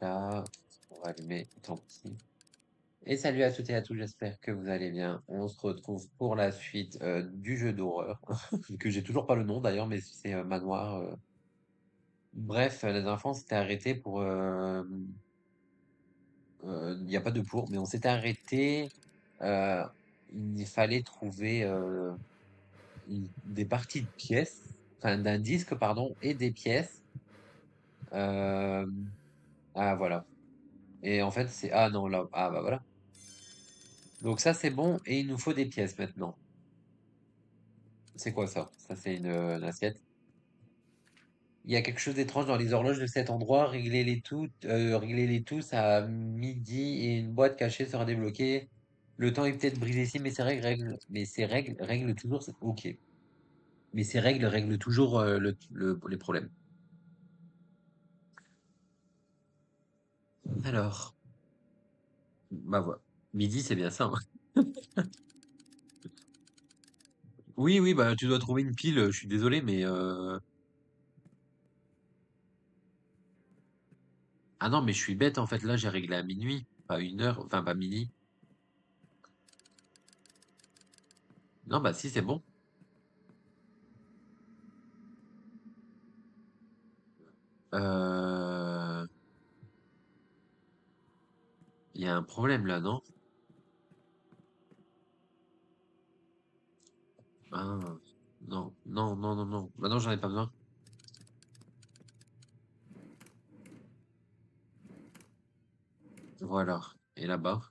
Là, on va allumer, tant pis. Et salut à toutes et à tous, j'espère que vous allez bien. On se retrouve pour la suite du jeu d'horreur, que j'ai toujours pas le nom d'ailleurs, mais c'est Manoir. Bref, la dernière fois on s'était arrêté pour... Il n'y a pas de pour, mais on s'était arrêté. euh, il fallait trouver des parties de pièces, enfin d'un disque, pardon, et des pièces. Euh, ah voilà. Et en fait c'est... Ah non, là... Ah bah voilà. Donc ça c'est bon, et il nous faut des pièces maintenant. C'est quoi ça? Ça, c'est une assiette. Il y a quelque chose d'étrange dans les horloges de cet endroit. Réglez-les tous à midi et une boîte cachée sera débloquée. Le temps est peut-être brisé ici, mais ces règles règlent toujours. Ok. Mais ces règles règlent toujours les problèmes. Alors, bah voilà. Midi, c'est bien ça, hein. Oui, oui, bah tu dois trouver une pile. Je suis désolé, mais ah non, mais je suis bête en fait. Là, j'ai réglé à minuit, pas 1 heure, enfin pas midi. Non, bah si, c'est bon. Euh... Il y a un problème là, non? Ah, non, non, non, non, non. Bah non, j'en ai pas besoin. Voilà. Et là-bas,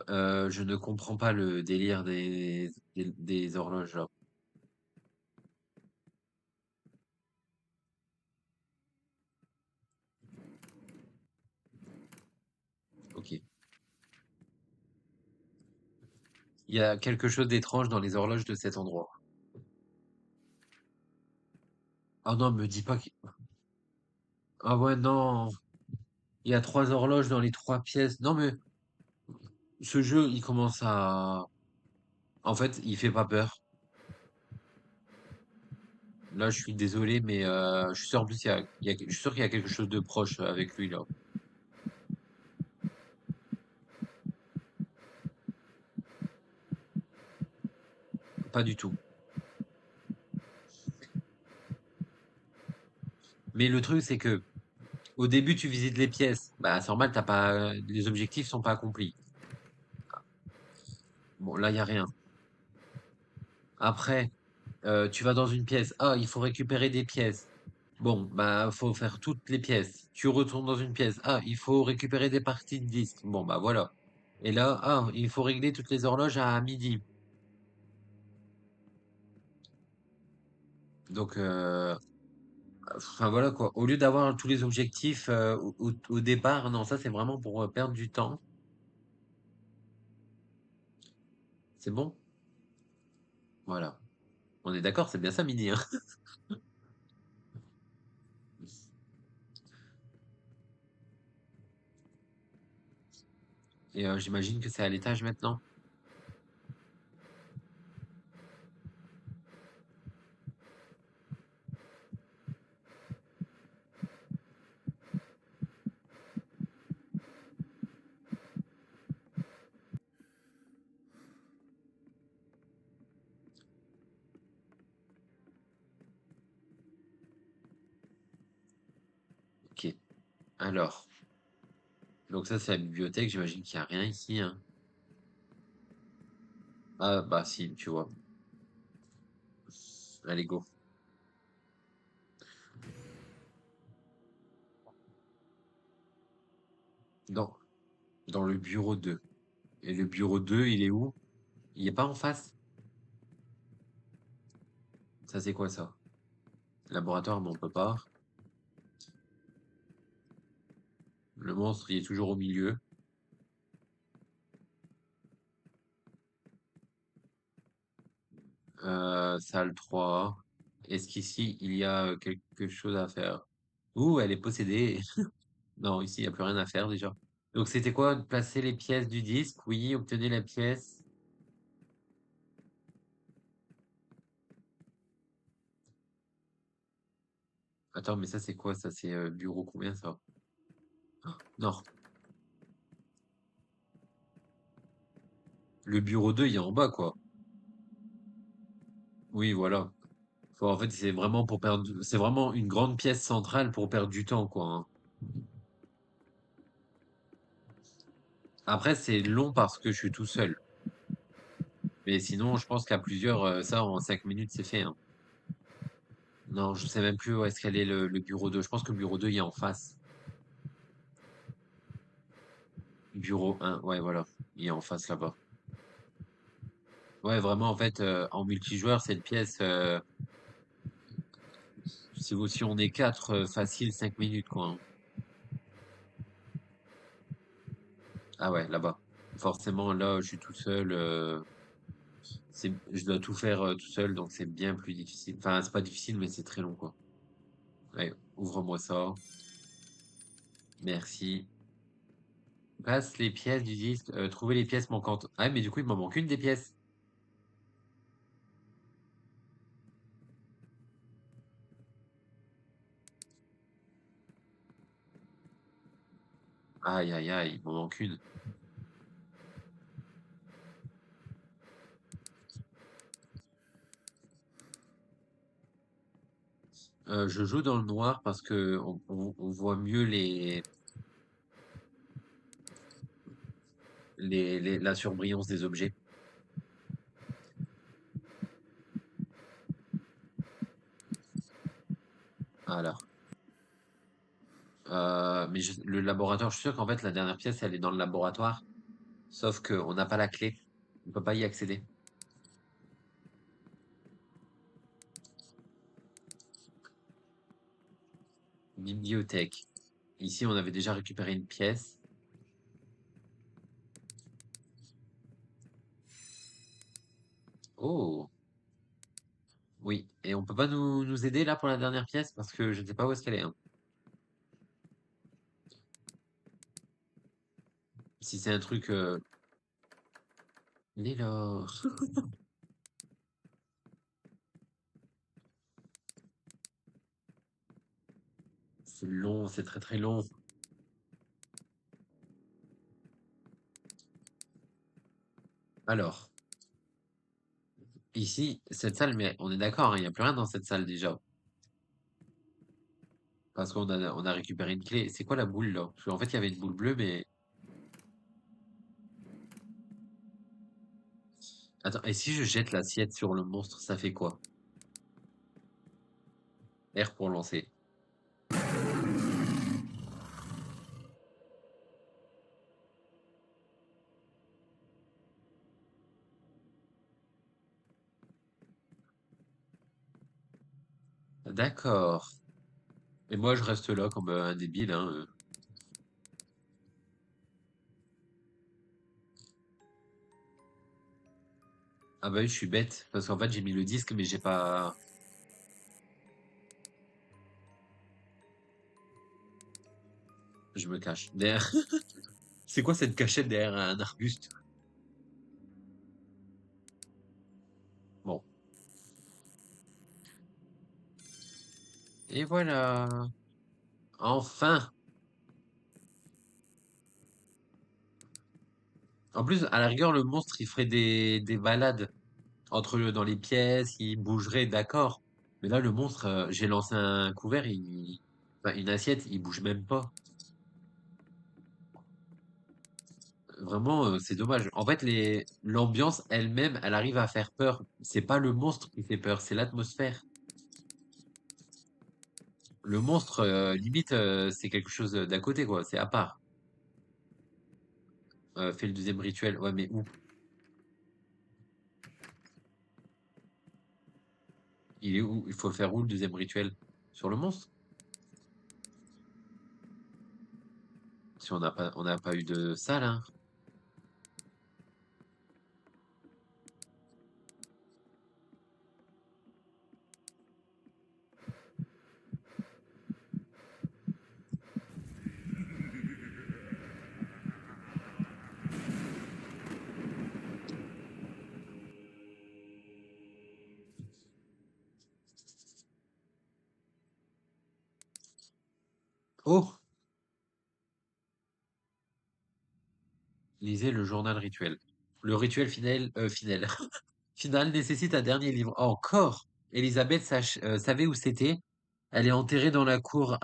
je ne comprends pas le délire des horloges là. Ok. Il y a quelque chose d'étrange dans les horloges de cet endroit. Ah non, me dis pas que... Ah ouais, non. Il y a 3 horloges dans les 3 pièces. Non, mais ce jeu, il commence à... En fait, il fait pas peur. Là, je suis désolé, mais je suis sûr, en plus, je suis sûr qu'il y a quelque chose de proche avec lui là. Pas du tout. Mais le truc, c'est que au début, tu visites les pièces. Bah, c'est normal, t'as pas, les objectifs sont pas accomplis. Bon, là, il y a rien. Après, tu vas dans une pièce. Ah, il faut récupérer des pièces. Bon, bah, faut faire toutes les pièces. Tu retournes dans une pièce. Ah, il faut récupérer des parties de disques. Bon, bah, voilà. Et là, ah, il faut régler toutes les horloges à midi. Donc, enfin, voilà, quoi. Au lieu d'avoir tous les objectifs, au départ, non, ça, c'est vraiment pour perdre du temps. C'est bon? Voilà. On est d'accord, c'est bien ça, midi, hein. Et j'imagine que c'est à l'étage maintenant. Ok. Alors, donc ça c'est la bibliothèque, j'imagine qu'il n'y a rien ici, hein. Ah bah si, tu vois. Allez, go. Dans, dans le bureau 2. Et le bureau 2, il est où? Il est pas en face? Ça c'est quoi ça? Laboratoire, mais on peut pas. Le monstre, il est toujours au milieu. Salle 3. Est-ce qu'ici, il y a quelque chose à faire? Ouh, elle est possédée. Non, ici, il n'y a plus rien à faire déjà. Donc c'était quoi? Placer les pièces du disque? Oui, obtenez la pièce. Attends, mais ça, c'est quoi? Ça, c'est bureau combien, ça? Non, le bureau 2 il est en bas, quoi. Oui, voilà. En fait, c'est vraiment pour perdre. C'est vraiment une grande pièce centrale pour perdre du temps, quoi, hein. Après, c'est long parce que je suis tout seul. Mais sinon, je pense qu'à plusieurs, ça, en 5 minutes, c'est fait, hein. Non, je sais même plus où est-ce qu'elle est le bureau 2. Je pense que le bureau 2 il est en face. Bureau 1, ouais, voilà. Il est en face là-bas. Ouais, vraiment, en fait, en multijoueur, cette pièce, si on est 4, facile 5 minutes, quoi, hein. Ah ouais, là-bas. Forcément, là, je suis tout seul. Je dois tout faire tout seul, donc c'est bien plus difficile. Enfin, c'est pas difficile, mais c'est très long, quoi. Ouais, ouvre-moi ça. Merci. Passe les pièces du disque. Trouver les pièces manquantes. Ah, mais du coup, il m'en manque une des pièces. Aïe, aïe, aïe, il m'en manque une. Je joue dans le noir parce que on voit mieux la surbrillance des objets. Alors, mais le laboratoire, je suis sûr qu'en fait, la dernière pièce, elle est dans le laboratoire. Sauf qu'on n'a pas la clé. On peut pas y accéder. Bibliothèque. Ici, on avait déjà récupéré une pièce. Oh, oui. Et on peut pas nous aider là pour la dernière pièce parce que je ne sais pas où est-ce qu'elle est, hein. Si c'est un truc, Lilo. C'est long, c'est très très long. Alors, ici, cette salle, mais on est d'accord, hein, il n'y a plus rien dans cette salle déjà. Parce qu'on a récupéré une clé. C'est quoi la boule là? Parce qu'en fait, il y avait une boule bleue, mais. Attends, et si je jette l'assiette sur le monstre, ça fait quoi? R pour lancer. D'accord. Et moi, je reste là comme un débile, hein. Ah bah oui, je suis bête. Parce qu'en fait, j'ai mis le disque, mais j'ai pas. Je me cache. Derrière. C'est quoi cette cachette derrière un arbuste? Bon. Et voilà. Enfin. En plus, à la rigueur, le monstre, il ferait des balades dans les pièces, il bougerait, d'accord. Mais là, le monstre, j'ai lancé un couvert, enfin, une assiette, il bouge même pas. Vraiment, c'est dommage. En fait, l'ambiance elle-même, elle arrive à faire peur. C'est pas le monstre qui fait peur, c'est l'atmosphère. Le monstre, limite, c'est quelque chose d'à côté, quoi. C'est à part. Fais le deuxième rituel. Ouais, mais où? Il est où? Il faut le faire où, le deuxième rituel? Sur le monstre? Si on n'a pas eu de salle, hein. Oh, lisez le journal rituel. Le rituel final final nécessite un dernier livre. Encore! Elisabeth savait où c'était. Elle est enterrée dans la cour.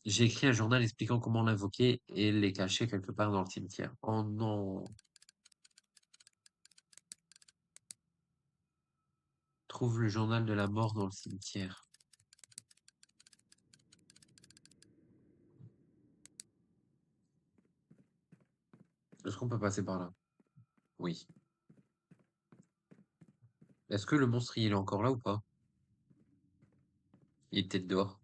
J'ai écrit un journal expliquant comment l'invoquer et les cacher quelque part dans le cimetière. Oh non! Trouve le journal de la mort dans le cimetière. Est-ce qu'on peut passer par là? Oui. Est-ce que le monstre il est encore là ou pas? Il est peut-être dehors.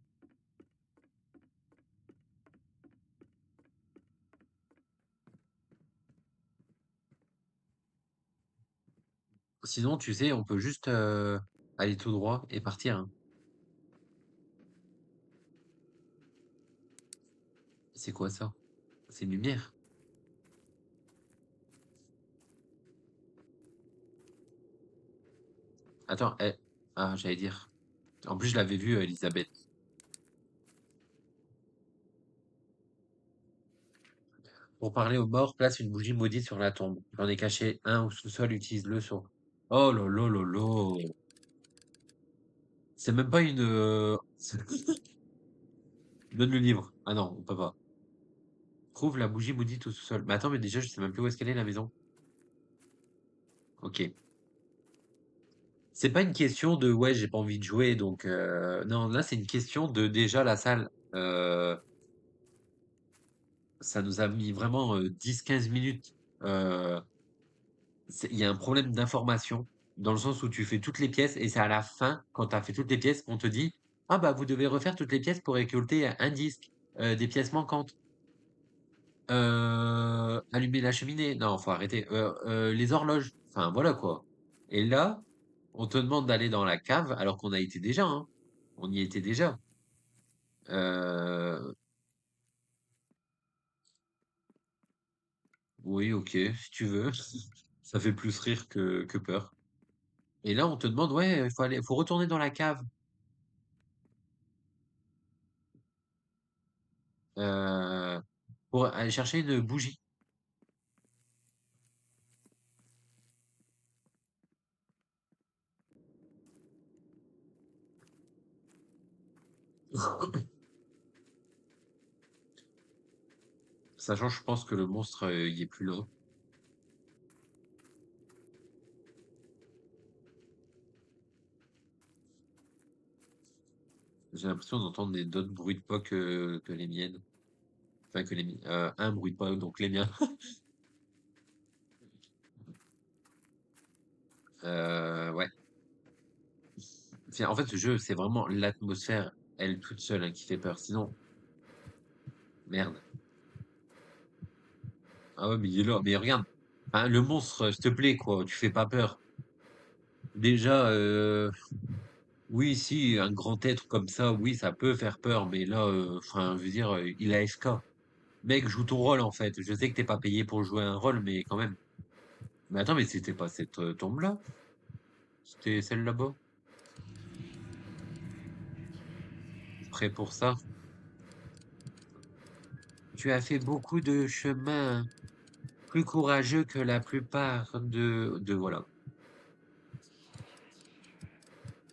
Sinon, tu sais, on peut juste aller tout droit et partir, hein. C'est quoi ça? C'est une lumière. Attends, ah, j'allais dire. En plus, je l'avais vue, Elisabeth. Pour parler aux morts, place une bougie maudite sur la tombe. J'en ai caché un au sous-sol, utilise-le sur. Oh là là là là. C'est même pas une. Donne le livre. Ah non, on peut pas. Trouve la bougie maudite au sous-sol. Mais attends, mais déjà, je sais même plus où est-ce qu'elle est, la maison. Ok. C'est pas une question de ouais, j'ai pas envie de jouer, donc non, là, c'est une question de déjà la salle. Ça nous a mis vraiment 10-15 minutes. Euh, il y a un problème d'information, dans le sens où tu fais toutes les pièces, et c'est à la fin, quand tu as fait toutes les pièces, qu'on te dit, ah bah vous devez refaire toutes les pièces pour récolter un disque, des pièces manquantes. Allumer la cheminée. Non, faut arrêter. Les horloges. Enfin, voilà quoi. Et là, on te demande d'aller dans la cave alors qu'on a été déjà, hein. On y était déjà. Euh, oui, ok, si tu veux. Ça fait plus rire que peur. Et là, on te demande, ouais, faut retourner dans la cave euh, pour aller chercher une bougie. Sachant, je pense que le monstre, il est plus là. J'ai l'impression d'entendre d'autres bruits de pas que les miennes. Enfin, un bruit de pas, donc les miens. Ouais. En fait, ce jeu, c'est vraiment l'atmosphère, elle toute seule, hein, qui fait peur. Sinon, merde. Ah ouais, mais il est là. Mais regarde, hein, le monstre, s'il te plaît, quoi, tu fais pas peur. Déjà, oui, si, un grand être comme ça, oui, ça peut faire peur, mais là, enfin, je veux dire, il a FK. Mec, joue ton rôle, en fait. Je sais que t'es pas payé pour jouer un rôle, mais quand même. Mais attends, mais c'était pas cette tombe-là? C'était celle là-bas? Prêt pour ça? Tu as fait beaucoup de chemin, plus courageux que la plupart voilà.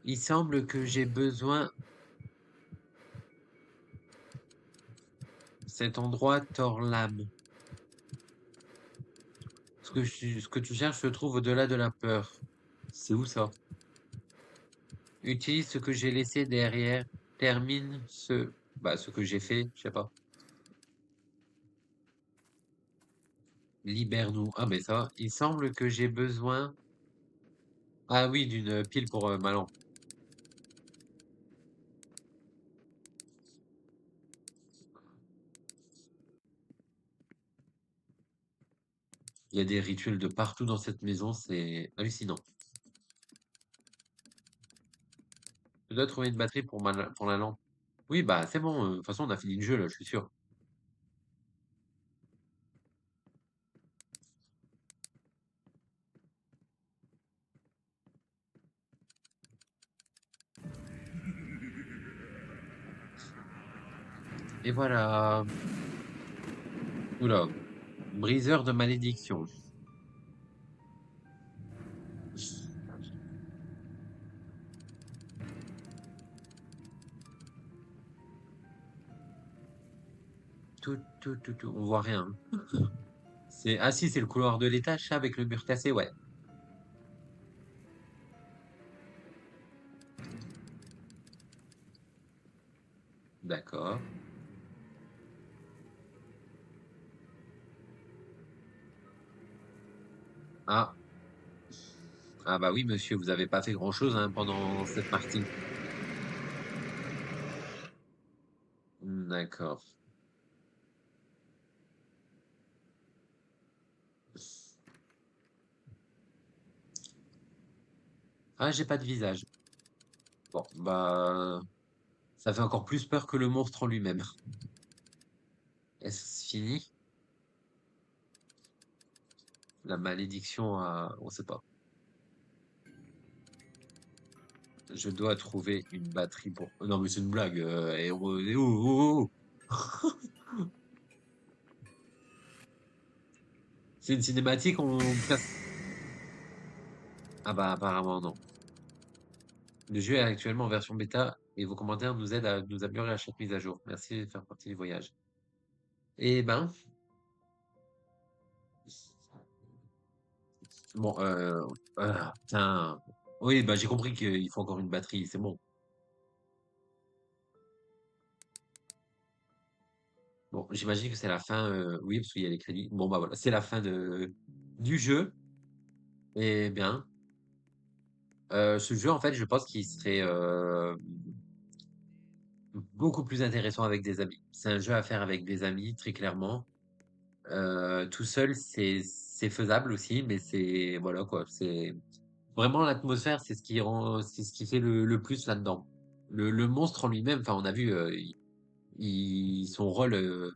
Il semble que j'ai besoin. Cet endroit tord l'âme. Ce que tu cherches se trouve au-delà de la peur. C'est où ça? Utilise ce que j'ai laissé derrière. Termine ce que j'ai fait, je sais pas. Libère-nous. Ah, mais ça va. Il semble que j'ai besoin. Ah oui, d'une pile pour ma lampe. Il y a des rituels de partout dans cette maison, c'est hallucinant. Je dois trouver une batterie pour la lampe. Oui, bah c'est bon. De toute façon, on a fini le jeu là, je suis sûr. Et voilà. Oula. Briseur de malédiction. Tout. On voit rien. Ah si, c'est le couloir de l'étage, ça, avec le mur cassé, ouais. D'accord. Ah. Ah bah oui, monsieur, vous avez pas fait grand-chose, hein, pendant cette partie. D'accord. Ah, j'ai pas de visage. Bon, bah, ça fait encore plus peur que le monstre en lui-même. Est-ce fini? La malédiction a... On sait pas. Je dois trouver une batterie pour... Non, mais c'est une blague. C'est une cinématique, on casse... Ah bah, apparemment, non. Le jeu est actuellement en version bêta et vos commentaires nous aident à nous améliorer à chaque mise à jour. Merci de faire partie du voyage. Eh ben, bon, putain. Oui, bah j'ai compris qu'il faut encore une batterie, c'est bon. Bon, j'imagine que c'est la fin, oui, parce qu'il y a les crédits. Bon, bah voilà, c'est la fin du jeu. Eh bien, ce jeu, en fait, je pense qu'il serait beaucoup plus intéressant avec des amis. C'est un jeu à faire avec des amis, très clairement. Tout seul, c'est faisable aussi, mais c'est voilà quoi. C'est vraiment l'atmosphère, c'est ce qui fait le plus là-dedans. Le monstre en lui-même, enfin, on a vu, son rôle,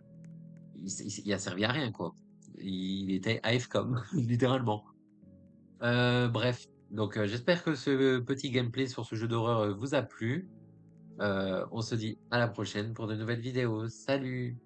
il a servi à rien quoi. Il était AFCOM, littéralement. Bref, donc j'espère que ce petit gameplay sur ce jeu d'horreur vous a plu. On se dit à la prochaine pour de nouvelles vidéos. Salut!